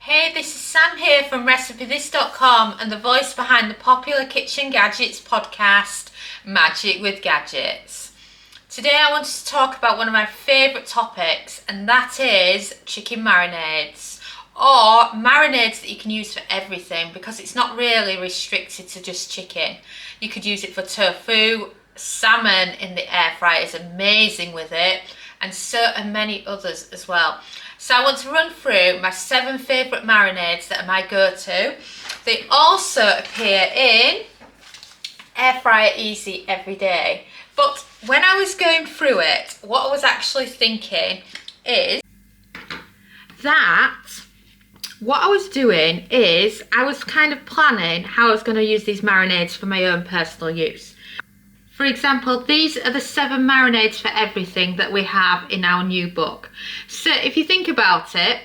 Hey, this is Sam here from RecipeThis.com and the voice behind the popular Kitchen Gadgets podcast, Magic with Gadgets. Today I wanted to talk about one of my favourite topics, and that is chicken marinades, or marinades that you can use for everything because it's not really restricted to just chicken. You could use it for tofu, salmon in the air fryer is amazing with it, and so many others as well. So I want to run through my 7 favourite marinades that are my go-to. They also appear in air fryer easy every day. But when I was going through it, what I was actually thinking is that what I was doing is I was kind of planning how I was going to use these marinades for my own personal use. For example, these are the 7 marinades for everything that we have in our new book. So if you think about it,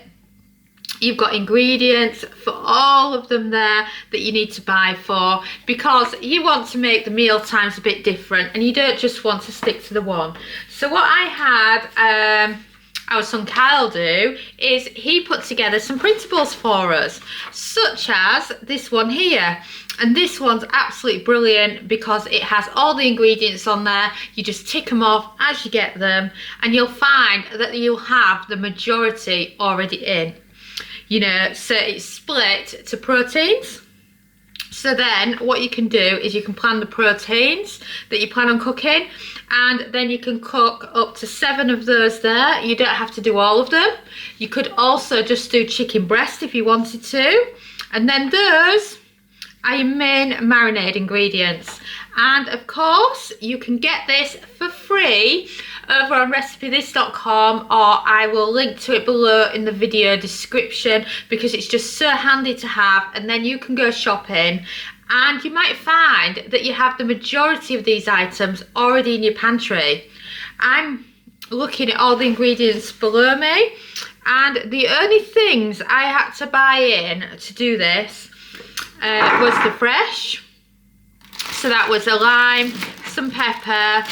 you've got ingredients for all of them there that you need to buy for, because you want to make the meal times a bit different and you don't just want to stick to the one. So what I had our son Kyle do is he put together some printables for us, such as this one here. And this one's absolutely brilliant because it has all the ingredients on there. You just tick them off as you get them, and you'll find that you'll have the majority already in. You know, so it's split to proteins. So then what you can do is you can plan the proteins that you plan on cooking, and then you can cook up to 7 of those there. You don't have to do all of them. You could also just do chicken breast if you wanted to. And then those are your main marinade ingredients. And of course, you can get this for free over on RecipeThis.com, or I will link to it below in the video description because it's just so handy to have, and then you can go shopping and you might find that you have the majority of these items already in your pantry. I'm looking at all the ingredients below me, and the only things I had to buy in to do this was the fresh. So that was a lime, some pepper,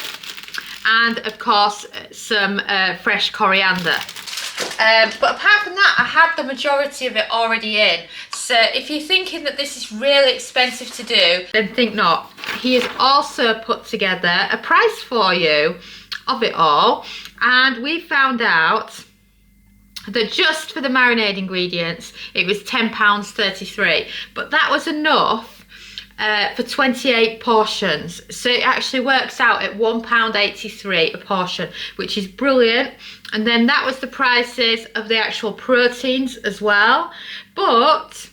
and of course some fresh coriander. But apart from that, I had the majority of it already in. So if you're thinking that this is really expensive to do, then think not. He has also put together a price for you of it all, and we found out that just for the marinade ingredients it was £10.33, but that was enough for 28 portions. So it actually works out at £1.83 a portion, which is brilliant. And then that was the prices of the actual proteins as well, but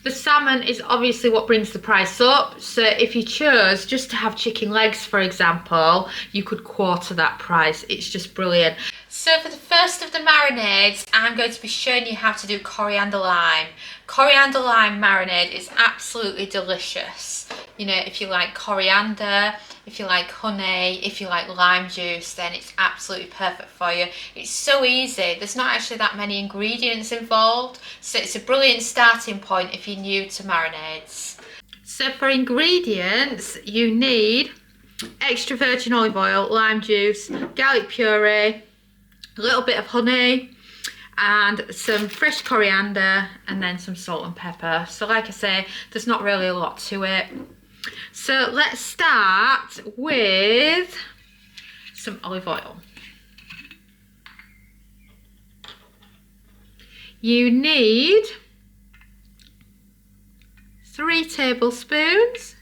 the salmon is obviously what brings the price up. So if you chose just to have chicken legs, for example, you could quarter that price. It's just brilliant. So for the first of the marinades, I'm going to be showing you how to do coriander lime. Coriander lime marinade is absolutely delicious. You know, if you like coriander, if you like honey, if you like lime juice, then it's absolutely perfect for you. It's so easy. There's not actually that many ingredients involved, so it's a brilliant starting point if you're new to marinades. So for ingredients, you need extra virgin olive oil, lime juice, garlic puree, a little bit of honey, and some fresh coriander, and then some salt and pepper. So like I say, there's not really a lot to it. So let's start with some olive oil. You need 3 tablespoons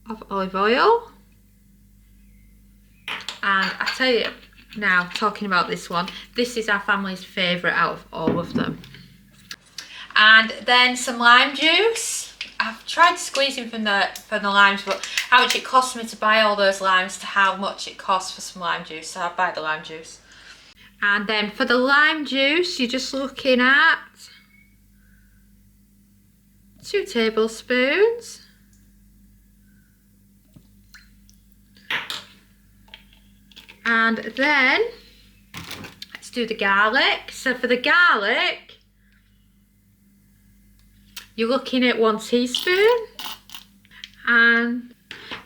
of olive oil. And I tell you now, talking about this one, this is our family's favourite out of all of them. And then some lime juice. I've tried squeezing from the limes, but how much it cost me to buy all those limes to how much it costs for some lime juice, so I'll buy the lime juice. And then for the lime juice, you're just looking at 2 tablespoons. And then let's do the garlic. So for the garlic, you're looking at 1 teaspoon. And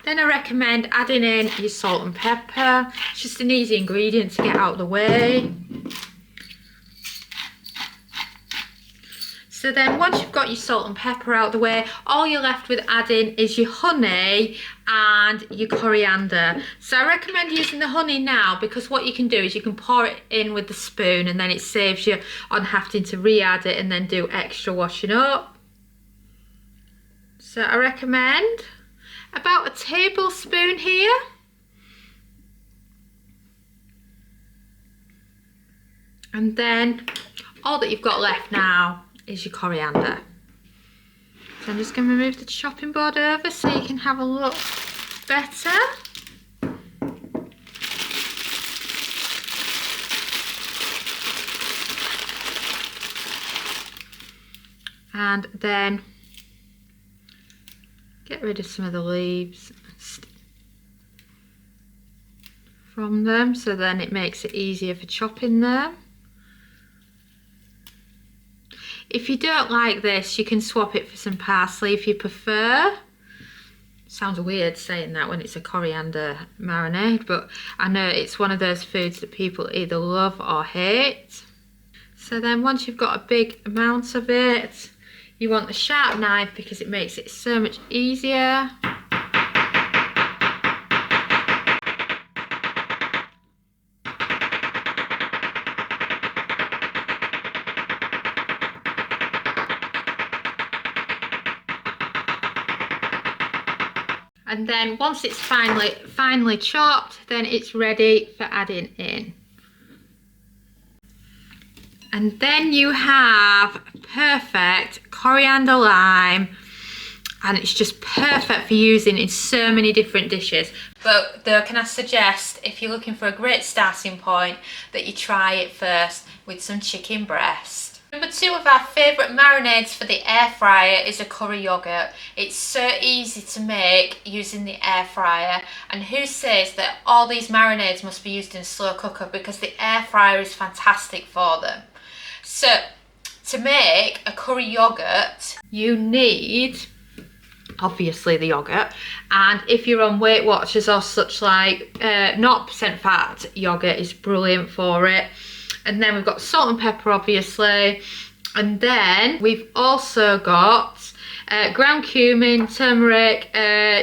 then I recommend adding in your salt and pepper. It's just an easy ingredient to get out of the way. So then once you've got your salt and pepper out of the way, all you're left with adding is your honey and your coriander. So I recommend using the honey now, because what you can do is you can pour it in with the spoon, and then it saves you on having to re-add it and then do extra washing up. So I recommend about a tablespoon here. And then all that you've got left now is your coriander. So I'm just going to move the chopping board over so you can have a look better. And then get rid of some of the leaves from them, so then it makes it easier for chopping them. If you don't like this, you can swap it for some parsley if you prefer. Sounds weird saying that when it's a coriander marinade, but I know it's one of those foods that people either love or hate. So then once you've got a big amount of it, you want a sharp knife because it makes it so much easier. And then once it's finely chopped, then it's ready for adding in. And then you have perfect coriander lime, and it's just perfect for using in so many different dishes. But though, can I suggest, if you're looking for a great starting point, that you try it first with some chicken breast. Number 2 of our favourite marinades for the air fryer is a curry yoghurt. It's so easy to make using the air fryer, and who says that all these marinades must be used in a slow cooker, because the air fryer is fantastic for them. So to make a curry yoghurt, you need obviously the yoghurt, and if you're on Weight Watchers or such, like 0% fat yoghurt is brilliant for it. And then we've got salt and pepper, obviously. And then we've also got ground cumin, turmeric,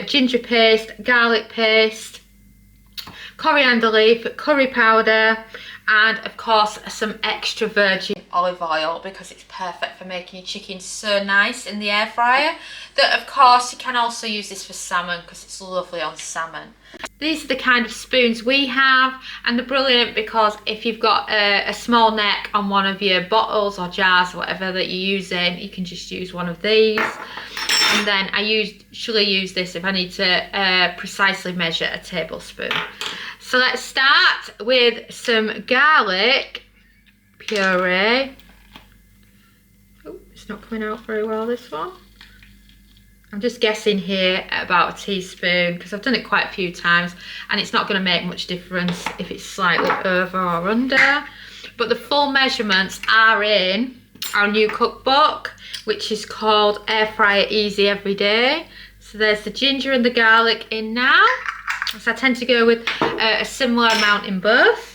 ginger paste, garlic paste, coriander leaf, curry powder, and of course some extra virgin olive oil, because it's perfect for making your chicken so nice in the air fryer. That, of course, you can also use this for salmon, because it's lovely on salmon. These are the kind of spoons we have, and they're brilliant because if you've got a small neck on one of your bottles or jars or whatever that you're using, you can just use one of these. And then I usually use this if I need to precisely measure a tablespoon. So let's start with some garlic puree. Oh, it's not coming out very well, this one. I'm just guessing here at about a teaspoon, because I've done it quite a few times, and it's not going to make much difference if it's slightly over or under. But the full measurements are in our new cookbook, which is called Air Fryer Easy Every Day. So there's the ginger and the garlic in now. So I tend to go with a similar amount in both.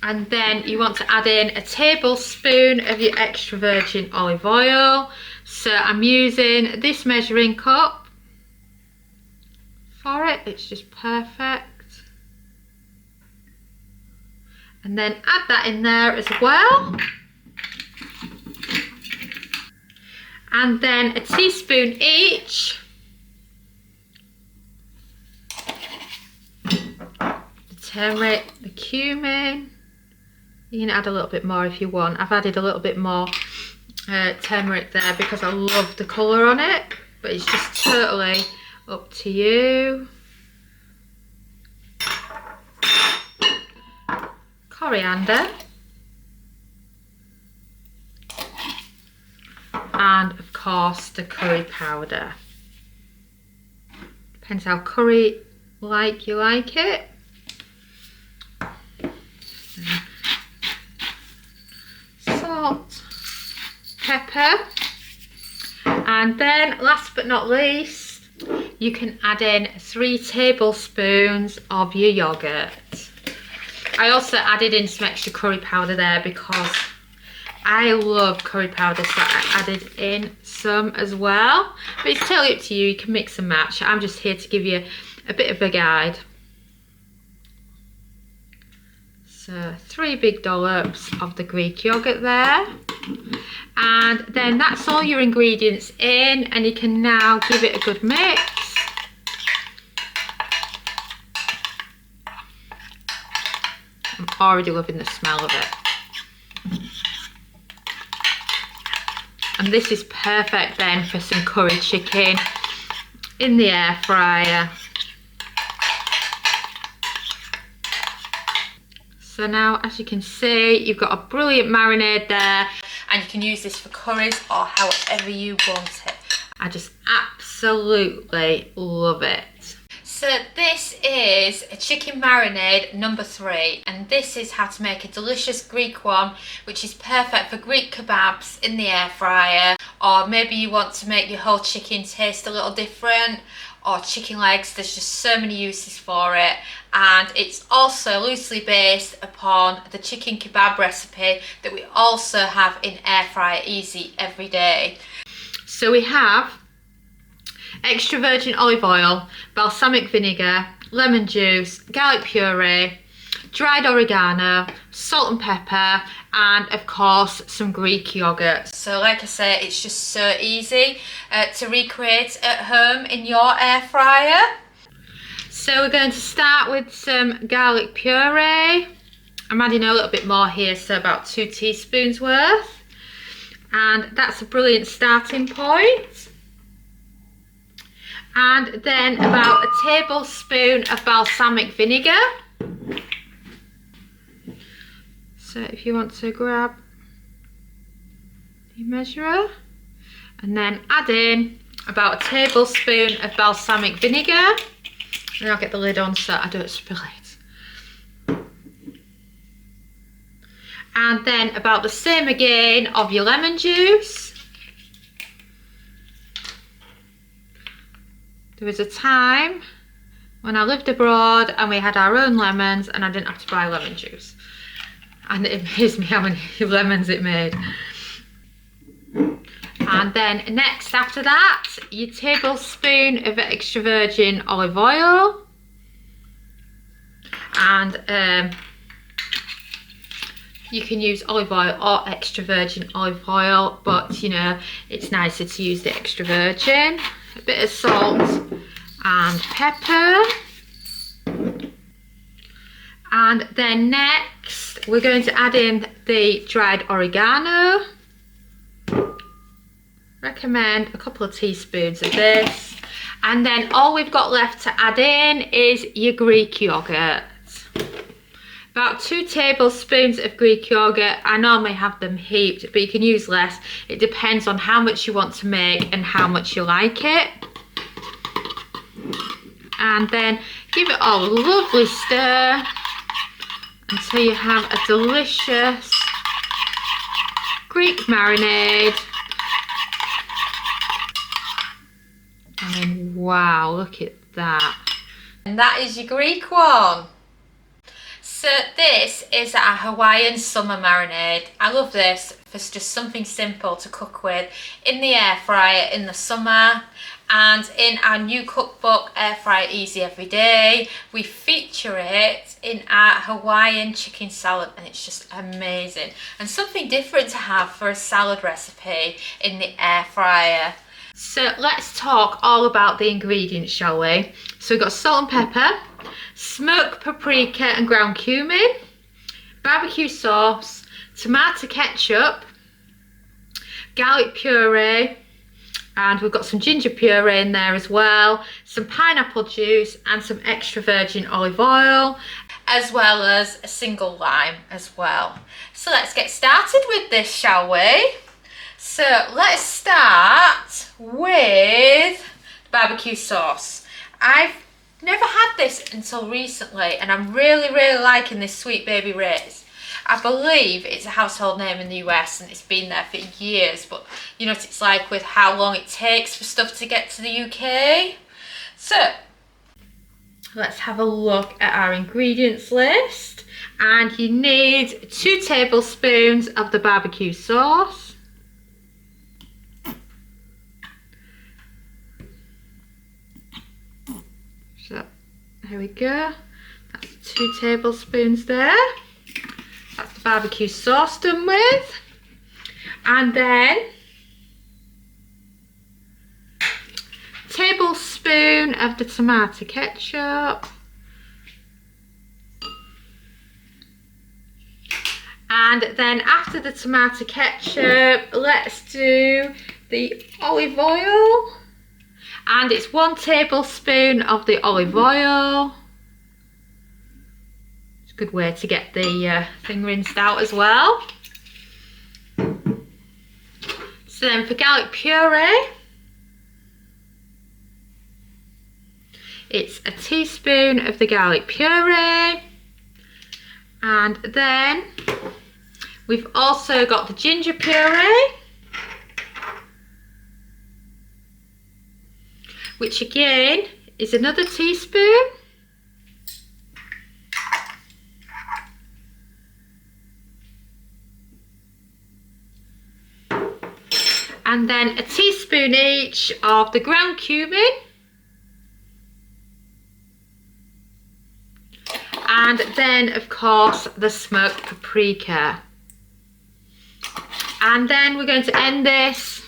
And then you want to add in a tablespoon of your extra virgin olive oil. So I'm using this measuring cup for it. It's just perfect. And then add that in there as well. And then a teaspoon each. The turmeric, the cumin. You can add a little bit more if you want. I've added a little bit more turmeric there because I love the colour on it, but it's just totally up to you. Coriander. And of course the curry powder. Depends how curry like you like it. Salt, pepper, and then last but not least, you can add in 3 tablespoons of your yogurt. I also added in some extra curry powder there because I love curry powder, so I added in some as well. But it's totally up to you, you can mix and match. I'm just here to give you a bit of a guide. So 3 big dollops of the Greek yogurt there. And then that's all your ingredients in, and you can now give it a good mix. I'm already loving the smell of it. And this is perfect then for some curry chicken in the air fryer. So now, as you can see, you've got a brilliant marinade there, and you can use this for curries or however you want it. I just absolutely love it. So this is a chicken marinade number 3, and this is how to make a delicious Greek one, which is perfect for Greek kebabs in the air fryer, or maybe you want to make your whole chicken taste a little different, or chicken legs. There's just so many uses for it, and it's also loosely based upon the chicken kebab recipe that we also have in air fryer easy every day. So we have extra virgin olive oil, balsamic vinegar, lemon juice, garlic puree, dried oregano, salt and pepper, and of course some Greek yogurt. So like I say, it's just so easy to recreate at home in your air fryer. So we're going to start with some garlic puree. I'm adding a little bit more here, so about 2 teaspoons worth, and that's a brilliant starting point. And then about a tablespoon of balsamic vinegar. So if you want to grab your measurer, and then add in about a tablespoon of balsamic vinegar. And I'll get the lid on so I don't spill it. And then about the same again of your lemon juice. There was a time when I lived abroad and we had our own lemons and I didn't have to buy lemon juice. And it amazed me how many lemons it made. And then next after that, your tablespoon of extra virgin olive oil. And you can use olive oil or extra virgin olive oil, but you know, it's nicer to use the extra virgin. A bit of salt and pepper. And then next we're going to add in the dried oregano. Recommend a couple of teaspoons of this. And then all we've got left to add in is your Greek yogurt. About 2 tablespoons of Greek yogurt. I normally have them heaped, but you can use less. It depends on how much you want to make and how much you like it. And then give it all a lovely stir until you have a delicious Greek marinade. And then wow, look at that. And that is your Greek one. So this is our Hawaiian summer marinade. I love this for just something simple to cook with in the air fryer in the summer. And in our new cookbook, Air Fryer Easy Every Day, we feature it in our Hawaiian chicken salad, and it's just amazing. And something different to have for a salad recipe in the air fryer. So let's talk all about the ingredients, shall we? So we've got salt and pepper, smoked paprika and ground cumin, barbecue sauce, tomato ketchup, garlic puree, and we've got some ginger puree in there as well, some pineapple juice and some extra virgin olive oil, as well as a single lime as well. So let's get started with this, shall we? So let's start with barbecue sauce. I've never had this until recently, and I'm really liking this Sweet Baby Ray's. I believe it's a household name in the US and it's been there for years, but you know what it's like with how long it takes for stuff to get to the UK. So let's have a look at our ingredients list. And you need 2 tablespoons of the barbecue sauce. So there we go. That's 2 tablespoons there. That's the barbecue sauce done with. And then tablespoon of the tomato ketchup. And then after the tomato ketchup, let's do the olive oil. And it's 1 tablespoon of the olive oil. It's a good way to get the thing rinsed out as well. So then for garlic puree, it's a teaspoon of the garlic puree. And then we've also got the ginger puree, which again is another teaspoon. And then a teaspoon each of the ground cumin. And then, of course, the smoked paprika. And then we're going to end this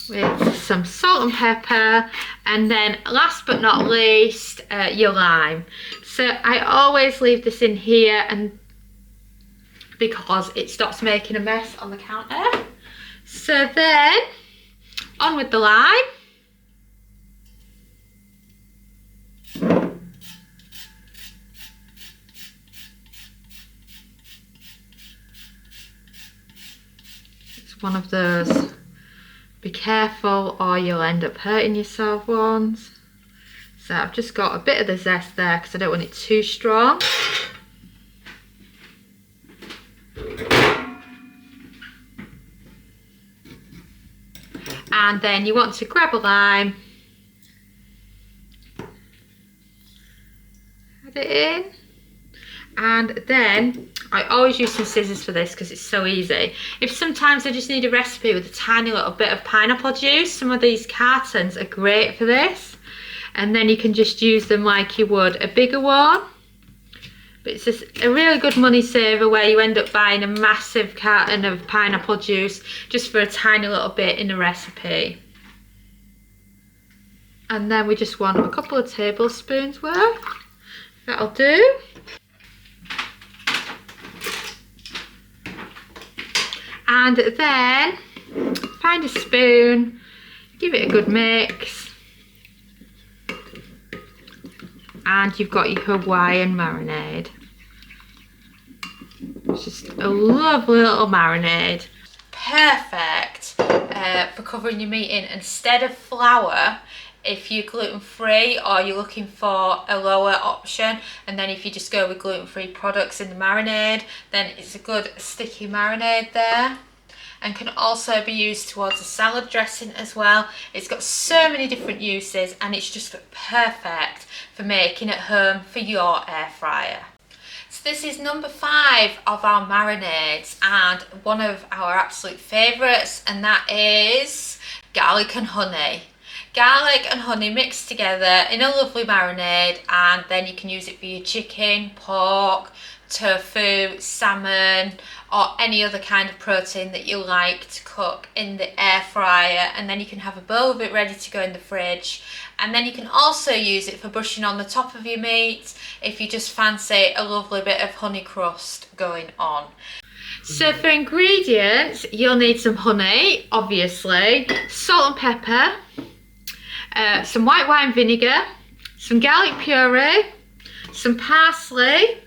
with some salt and pepper. And then, last but not least, your lime. So I always leave this in here and because it stops making a mess on the counter. So then, on with the lime. One of those be careful or you'll end up hurting yourself ones. So I've just got a bit of the zest there because I don't want it too strong. And then you want to grab a lime, add it in, and then I always use some scissors for this because it's so easy. If sometimes I just need a recipe with a tiny little bit of pineapple juice, some of these cartons are great for this. And then you can just use them like you would a bigger one. But it's just a really good money saver where you end up buying a massive carton of pineapple juice just for a tiny little bit in a recipe. And then we just want a couple of tablespoons worth. That'll do. And then find a spoon, give it a good mix, and you've got your Hawaiian marinade. It's just a lovely little marinade. Perfect for covering your meat in. Instead of flour, if you're gluten-free or you're looking for a lower option, and then if you just go with gluten-free products in the marinade, then it's a good sticky marinade there, and can also be used towards a salad dressing as well. It's got so many different uses and it's just perfect for making at home for your air fryer. So this is number 5 of our marinades and one of our absolute favourites, and that is garlic and honey. Garlic and honey mixed together in a lovely marinade, and then you can use it for your chicken, pork, tofu, salmon, or any other kind of protein that you like to cook in the air fryer, and then you can have a bowl of it ready to go in the fridge. And then you can also use it for brushing on the top of your meat if you just fancy a lovely bit of honey crust going on. So for ingredients, you'll need some honey, obviously, salt and pepper, some white wine vinegar, some garlic puree, some parsley,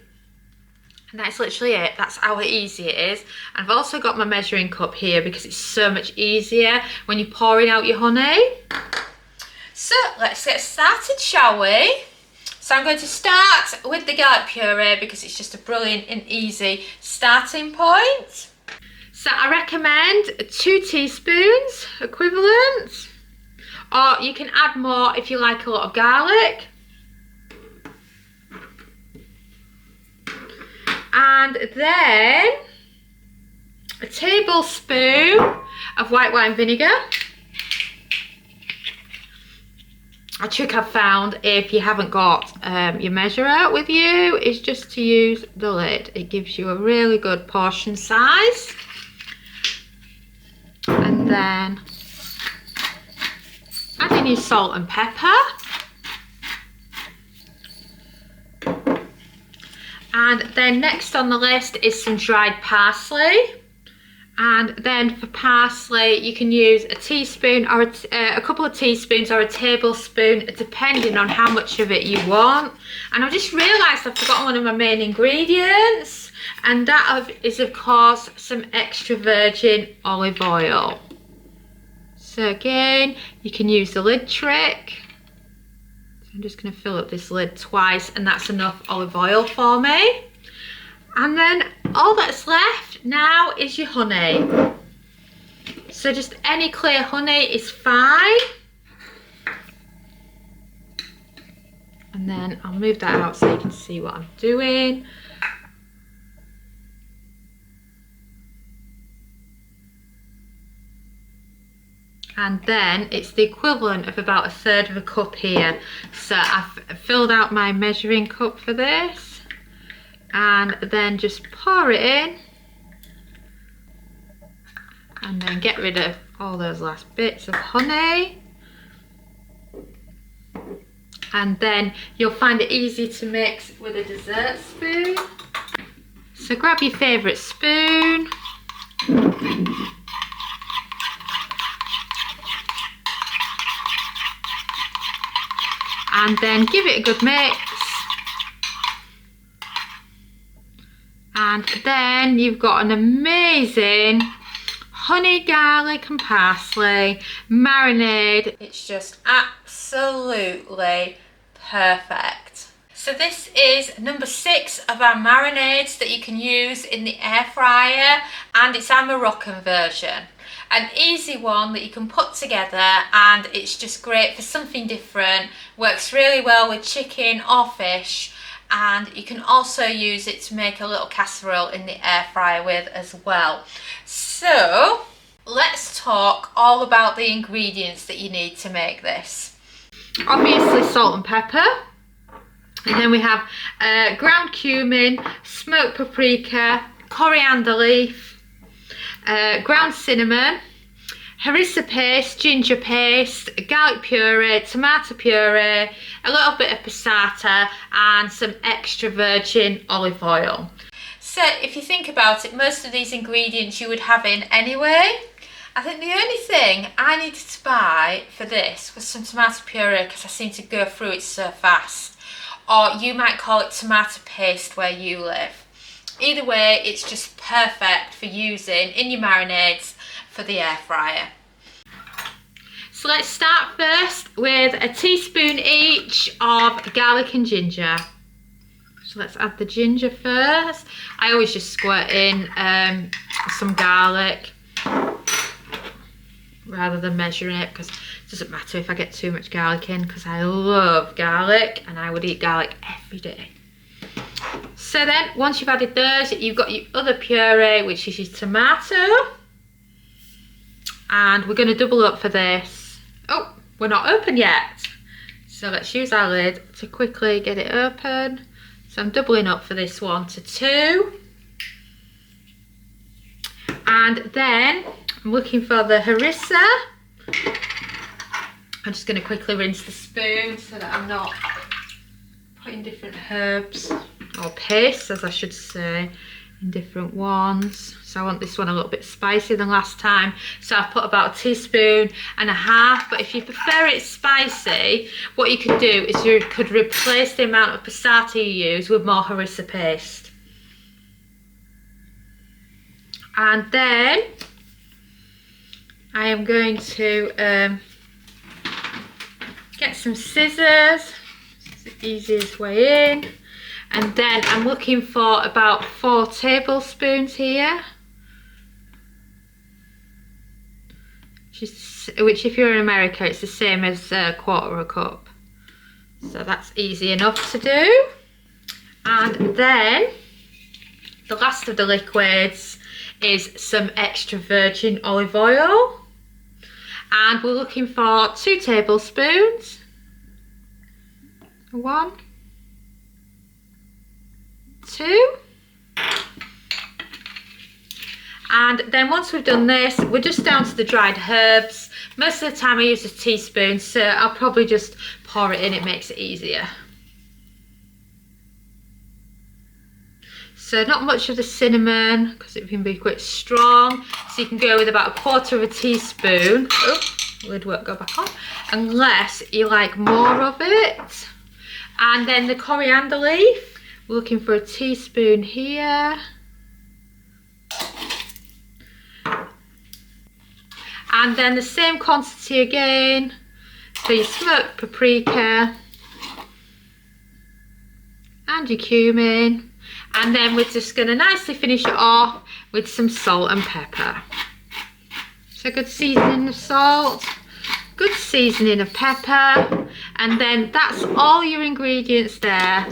and that's literally it. That's how easy it is. And I've also got my measuring cup here because it's so much easier when you're pouring out your honey. So let's get started, shall we? So I'm going to start with the garlic puree because it's just a brilliant and easy starting point. So I recommend 2 teaspoons equivalent, or you can add more if you like a lot of garlic. And then a tablespoon of white wine vinegar. A trick I've found if you haven't got your measurer with you is just to use the lid. It gives you a really good portion size. And then add in your salt and pepper. And then next on the list is some dried parsley. And then for parsley, you can use a teaspoon or a couple of teaspoons or a tablespoon, depending on how much of it you want. And I've just realised I've forgotten one of my main ingredients, and that is, of course, some extra virgin olive oil. So again, you can use the lid trick. So I'm just going to fill up this lid twice, and that's enough olive oil for me. And then all that's left now is your honey. So just any clear honey is fine. And then I'll move that out so you can see what I'm doing. And then it's the equivalent of about 1/3 of a cup here. So I've filled out my measuring cup for this. And then just pour it in, and then get rid of all those last bits of honey. And then you'll find it easy to mix with a dessert spoon. So grab your favourite spoon, and then give it a good mix. And then you've got an amazing honey, garlic and parsley marinade. It's just absolutely perfect. So this is number 6 of our marinades that you can use in the air fryer, and it's our Moroccan version. An easy one that you can put together, and it's just great for something different. Works really well with chicken or fish. And you can also use it to make a little casserole in the air fryer with as well. So let's talk all about the ingredients that you need to make this. Obviously salt and pepper. And then we have ground cumin, smoked paprika, coriander leaf, ground cinnamon, harissa paste, ginger paste, garlic puree, tomato puree, a little bit of passata and some extra virgin olive oil. So if you think about it, most of these ingredients you would have in anyway. I think the only thing I needed to buy for this was some tomato puree, because I seem to go through it so fast. Or you might call it tomato paste where you live. Either way, it's just perfect for using in your marinades for the air fryer. So let's start first with a teaspoon each of garlic and ginger. So let's add the ginger first. I always just squirt in some garlic rather than measuring it, because it doesn't matter if I get too much garlic in, because I love garlic and I would eat garlic every day. So then once you've added those, you've got your other puree, which is your tomato. And we're going to double up for this. Oh, we're not open yet. So let's use our lid to quickly get it open. So I'm doubling up for this one to 2. And then I'm looking for the harissa. I'm just going to quickly rinse the spoon so that I'm not putting different herbs, or pastes as I should say, in different ones. So I want this one a little bit spicier than last time, so I've put about 1.5 teaspoons. But if you prefer it spicy, what you could do is you could replace the amount of passata you use with more harissa paste. And then I am going to get some scissors. It's the easiest way in. And then I'm looking for about 4 tablespoons here, which if you're in America, it's the same as 1/4 cup. So that's easy enough to do. And then the last of the liquids is some extra virgin olive oil. And we're looking for 2 tablespoons. 1, 2. And then once we've done this, we're just down to the dried herbs. Most of the time I use a teaspoon, so I'll probably just pour it in, it makes it easier. So not much of the cinnamon, because it can be quite strong. So you can go with about 1/4 teaspoon. Oh, lid won't go back on. Unless you like more of it. And then the coriander leaf, we're looking for a teaspoon here. And then the same quantity again for your smoked paprika and your cumin. And then we're just going to nicely finish it off with some salt and pepper. So good seasoning of salt, good seasoning of pepper, and then that's all your ingredients there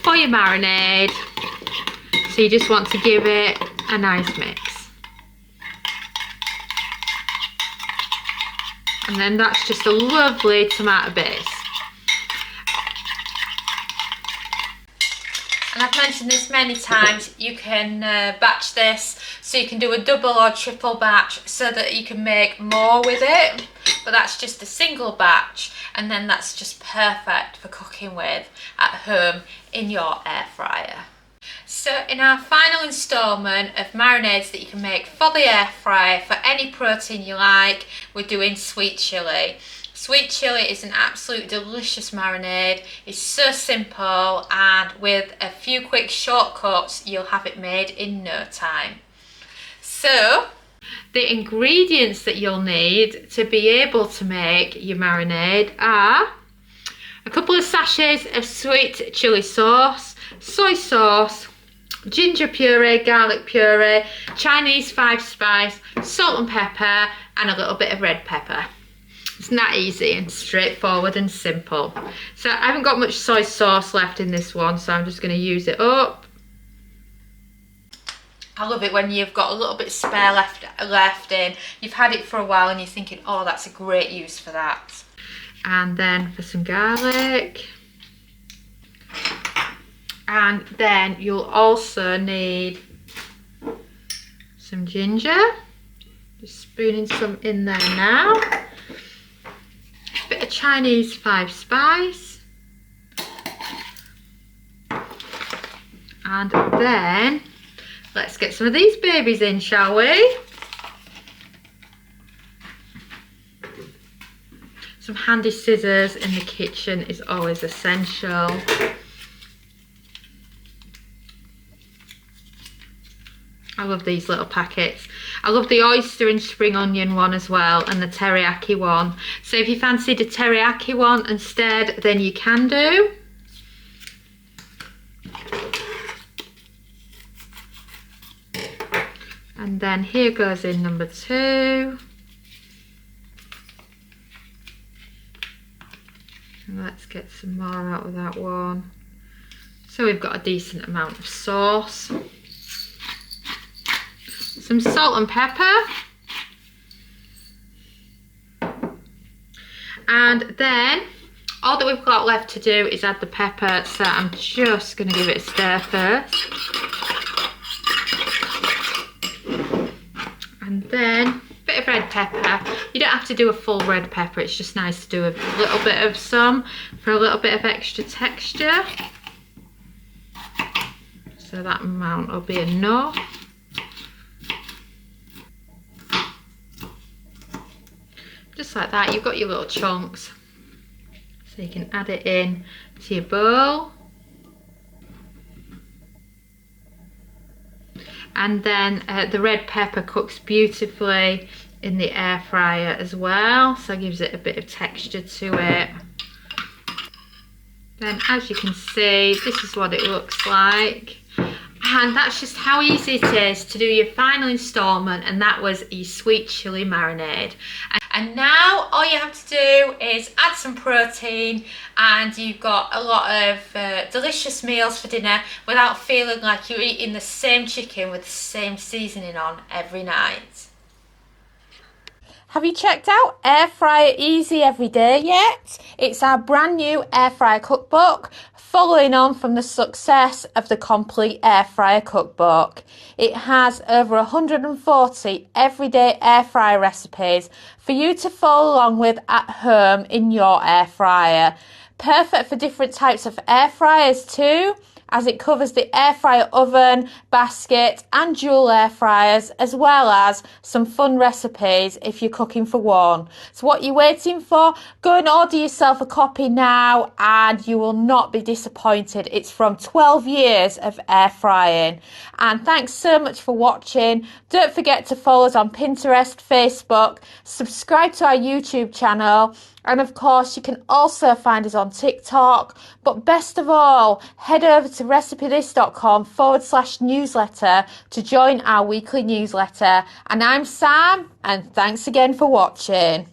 for your marinade. So you just want to give it a nice mix. And then that's just a lovely tomato base. And I've mentioned this many times, you can batch this, so you can do a double or triple batch so that you can make more with it. But that's just a single batch, and then that's just perfect for cooking with at home in your air fryer. So in our final instalment of marinades that you can make for the air fryer for any protein you like, we're doing sweet chilli. Sweet chilli is an absolute delicious marinade. It's so simple, and with a few quick shortcuts you'll have it made in no time. So the ingredients that you'll need to be able to make your marinade are a couple of sachets of sweet chilli sauce, soy sauce, ginger puree, garlic puree, Chinese 5-spice, salt and pepper, and a little bit of red pepper. It's that easy and straightforward and simple. So I haven't got much soy sauce left in this one, so I'm just going to use it up. I love it when you've got a little bit spare left in. You've had it for a while and you're thinking, oh, that's a great use for that. And then for some garlic. And then you'll also need some ginger. Just spooning some in there now. A bit of Chinese 5-spice. And then let's get some of these babies in, shall we? Some handy scissors in the kitchen is always essential. I love these little packets. I love the oyster and spring onion one as well, and the teriyaki one. So if you fancied a teriyaki one instead, then you can do. And then here goes in number 2. And let's get some more out of that one. So we've got a decent amount of sauce. Some salt and pepper. And then all that we've got left to do is add the pepper, so I'm just going to give it a stir first. And then a bit of red pepper. You don't have to do a full red pepper, it's just nice to do a little bit of some for a little bit of extra texture. So that amount will be enough. Just like that, you've got your little chunks. So you can add it in to your bowl. And then the red pepper cooks beautifully in the air fryer as well, so it gives it a bit of texture to it. Then as you can see, this is what it looks like. And that's just how easy it is to do your final instalment, and that was your sweet chilli marinade. And now all you have to do is add some protein and you've got a lot of delicious meals for dinner without feeling like you're eating the same chicken with the same seasoning on every night. Have you checked out Air Fryer Easy Everyday yet? It's our brand new air fryer cookbook, following on from the success of the Complete Air Fryer Cookbook. It has over 140 everyday air fryer recipes for you to follow along with at home in your air fryer. Perfect for different types of air fryers too, as it covers the air fryer oven, basket and dual air fryers, as well as some fun recipes if you're cooking for one. So what you're waiting for? Go and order yourself a copy now and you will not be disappointed. It's from 12 years of air frying. And thanks so much for watching. Don't forget to follow us on Pinterest, Facebook, subscribe to our YouTube channel, and of course, you can also find us on TikTok. But best of all, head over to recipethis.com/newsletter to join our weekly newsletter. And I'm Sam, and thanks again for watching.